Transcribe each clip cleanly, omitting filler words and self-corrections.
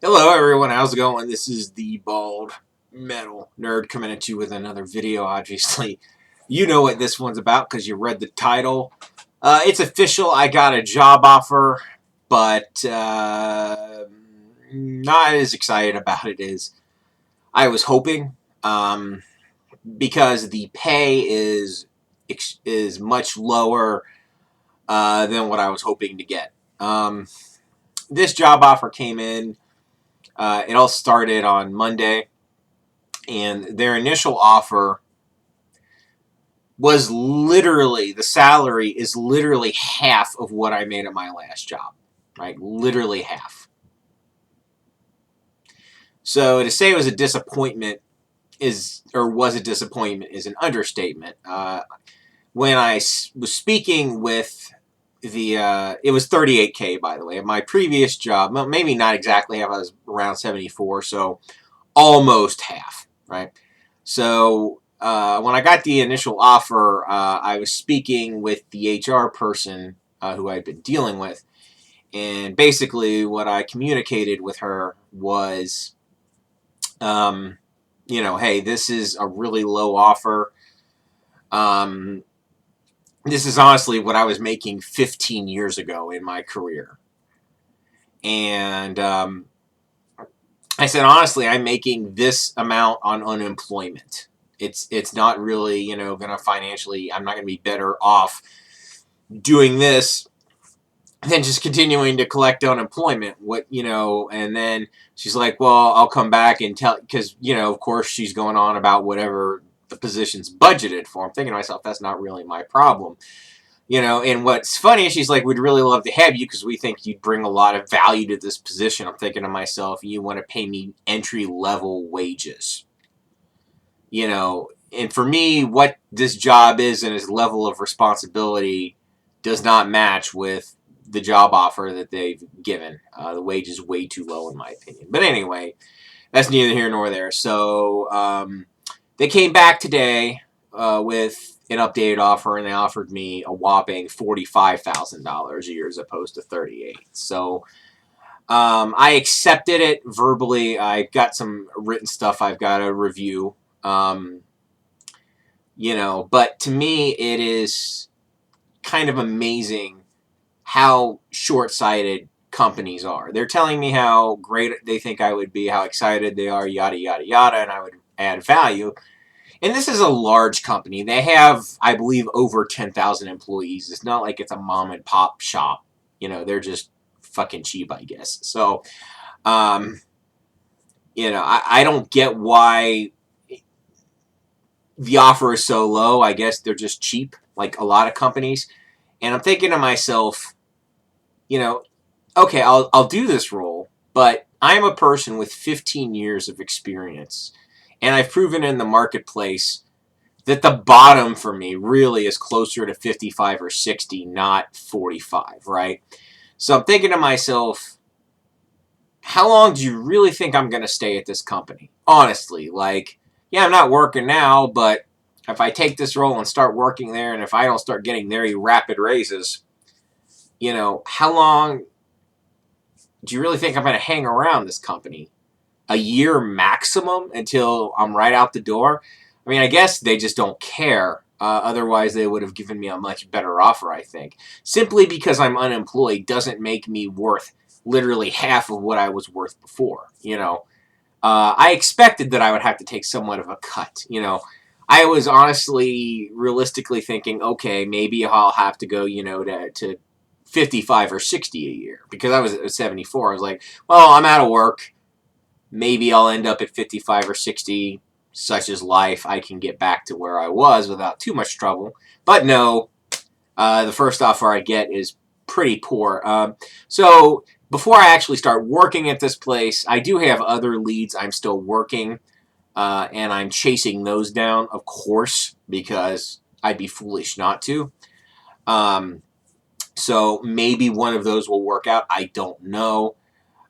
Hello everyone, how's it going? This is the Bald Metal Nerd coming at you with another video, obviously. You know what this one's about because you read the title. It's official, I got a job offer, but not as excited about it as I was hoping, because the pay is much lower than what I was hoping to get. This job offer came in. It all started on Monday, and their initial offer was literally, the salary is literally half of what I made at my last job, right? Literally half. So to say it was a disappointment was a disappointment is an understatement. When I was speaking with it was 38K, by the way. At my previous job, maybe not exactly half, I was around 74, so almost half, right? So when I got the initial offer, I was speaking with the HR person who I'd been dealing with, and basically what I communicated with her was, hey, this is a really low offer. This is honestly what I was making 15 years ago in my career. And I said, honestly, I'm making this amount on unemployment. It's not really, going to financially, I'm not going to be better off doing this than just continuing to collect unemployment. And then she's like, well, I'll come back and tell, because, of course she's going on about whatever the position's budgeted for. I'm thinking to myself, that's not really my problem. And what's funny is she's like, we'd really love to have you because we think you'd bring a lot of value to this position. I'm thinking to myself, you want to pay me entry level wages. And for me, what this job is and its level of responsibility does not match with the job offer that they've given. The wage is way too low, in my opinion. But anyway, that's neither here nor there. So they came back today with an updated offer, and they offered me a whopping $45,000 a year as opposed to 38. So I accepted it verbally. I've got some written stuff I've got to review. But to me, it is kind of amazing how short-sighted companies are. They're telling me how great they think I would be, how excited they are, yada, yada, yada, and I would add value. And this is a large company. They have, I believe, over 10,000 employees. It's not like it's a mom and pop shop. They're just fucking cheap, I guess. So, I don't get why the offer is so low. I guess they're just cheap, like a lot of companies. And I'm thinking to myself, okay, I'll do this role, but I'm a person with 15 years of experience, and I've proven in the marketplace that the bottom for me really is closer to 55 or 60, not 45, right? So I'm thinking to myself, how long do you really think I'm going to stay at this company? Honestly, yeah, I'm not working now, but if I take this role and start working there, and if I don't start getting very rapid raises, how long do you really think I'm going to hang around this company? A year maximum until I'm right out the door? I mean, I guess they just don't care. Otherwise, they would have given me a much better offer, I think. Simply because I'm unemployed doesn't make me worth literally half of what I was worth before. I expected that I would have to take somewhat of a cut. I was honestly, realistically thinking, okay, maybe I'll have to go, to 55 or 60 a year. Because I was at 74. I was like, well, I'm out of work. Maybe I'll end up at 55 or 60. Such is life. I can get back to where I was without too much trouble. But no, the first offer I get is pretty poor. So before I actually start working at this place, I do have other leads I'm still working, and I'm chasing those down, of course, because I'd be foolish not to. So maybe one of those will work out. I don't know.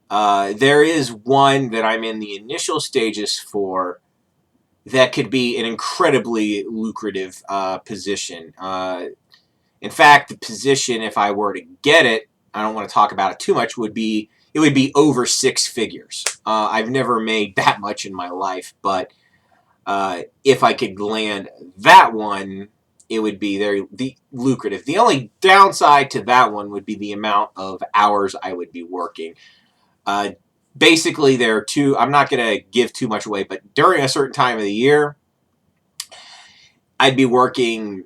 There is one that I'm in the initial stages for that could be an incredibly lucrative position. In fact, the position, if I were to get it, I don't want to talk about it too much, would be it would be over 6 figures. I've never made that much in my life, but if I could land that one, it would be very lucrative. The only downside to that one would be the amount of hours I would be working. Basically, there are two. I'm not going to give too much away, but during a certain time of the year, I'd be working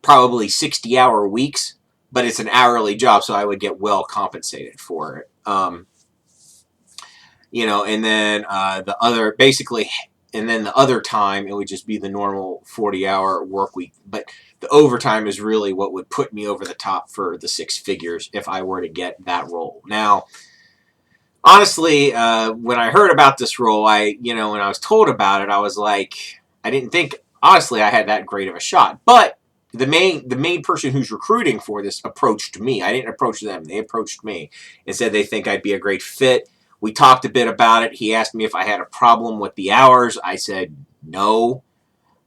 probably 60-hour weeks, but it's an hourly job, so I would get well compensated for it. And then the other time, it would just be the normal 40-hour work week. But the overtime is really what would put me over the top for the 6 figures if I were to get that role. Now, honestly, when I heard about this role, when I was told about it, I was like, I didn't think, honestly, I had that great of a shot. But the main person who's recruiting for this approached me. I didn't approach them. They approached me and said they think I'd be a great fit. We talked a bit about it. He asked me if I had a problem with the hours. I said no.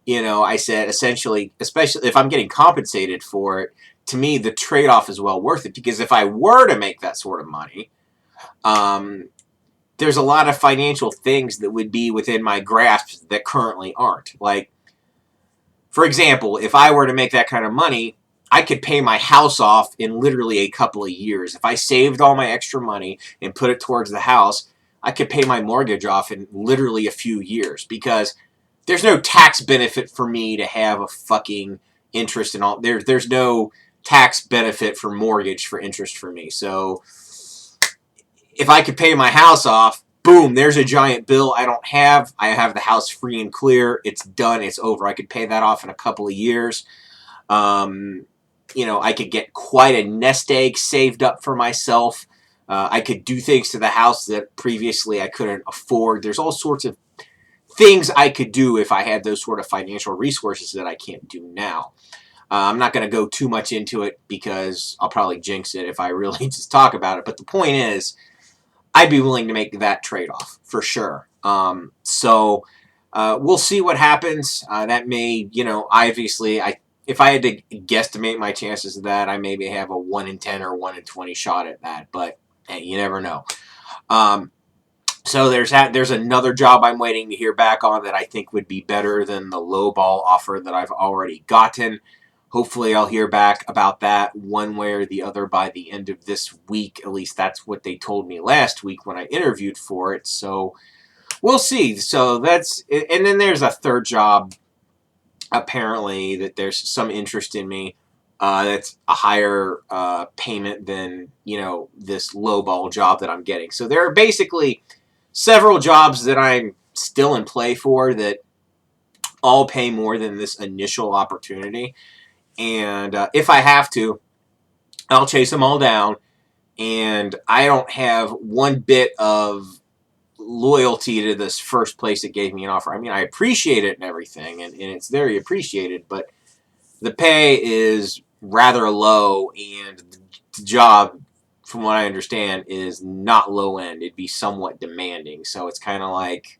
I said essentially, especially if I'm getting compensated for it, to me, the trade-off is well worth it. Because if I were to make that sort of money, there's a lot of financial things that would be within my grasp that currently aren't. Like, for example, if I were to make that kind of money, I could pay my house off in literally a couple of years. If I saved all my extra money and put it towards the house, I could pay my mortgage off in literally a few years, because there's no tax benefit for me to have a fucking interest in all. There's no tax benefit for mortgage for interest for me. So if I could pay my house off, boom, there's a giant bill I don't have. I have the house free and clear. It's done. It's over. I could pay that off in a couple of years. I could get quite a nest egg saved up for myself. I could do things to the house that previously I couldn't afford. There's all sorts of things I could do if I had those sort of financial resources that I can't do now. I'm not going to go too much into it because I'll probably jinx it if I really just talk about it. But the point is, I'd be willing to make that trade-off for sure. So we'll see what happens. That may, obviously, if I had to guesstimate my chances of that, I maybe have a 1 in 10 or 1 in 20 shot at that. But hey, you never know. So there's that. There's another job I'm waiting to hear back on that I think would be better than the lowball offer that I've already gotten. Hopefully I'll hear back about that one way or the other by the end of this week. At least that's what they told me last week when I interviewed for it. So we'll see. So and then there's a third job, apparently, that there's some interest in me. That's a higher payment than, this lowball job that I'm getting. So there are basically several jobs that I'm still in play for that all pay more than this initial opportunity. And if I have to, I'll chase them all down. And I don't have one bit of loyalty to this first place that gave me an offer. I mean, I appreciate it and everything, and it's very appreciated, but the pay is rather low, and the job, from what I understand, is not low end. It'd be somewhat demanding. So it's kind of like,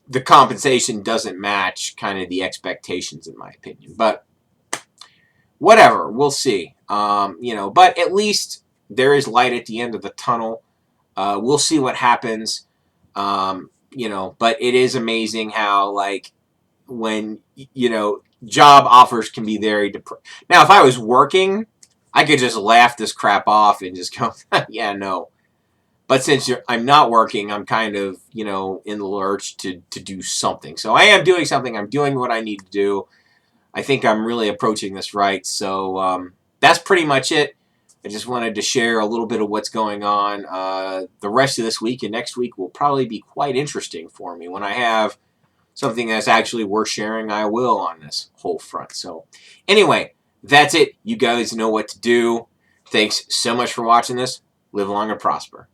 the compensation doesn't match kind of the expectations, in my opinion. But whatever, we'll see. But at least there is light at the end of the tunnel. We'll see what happens. But it is amazing how, like, when, job offers can be very Now, if I was working, I could just laugh this crap off and just go, yeah, no. But since I'm not working, I'm kind of, in the lurch to do something. So I am doing something. I'm doing what I need to do. I think I'm really approaching this right. So that's pretty much it. I just wanted to share a little bit of what's going on. The rest of this week and next week will probably be quite interesting for me. When I have something that's actually worth sharing, I will on this whole front. So anyway, that's it. You guys know what to do. Thanks so much for watching this. Live long and prosper.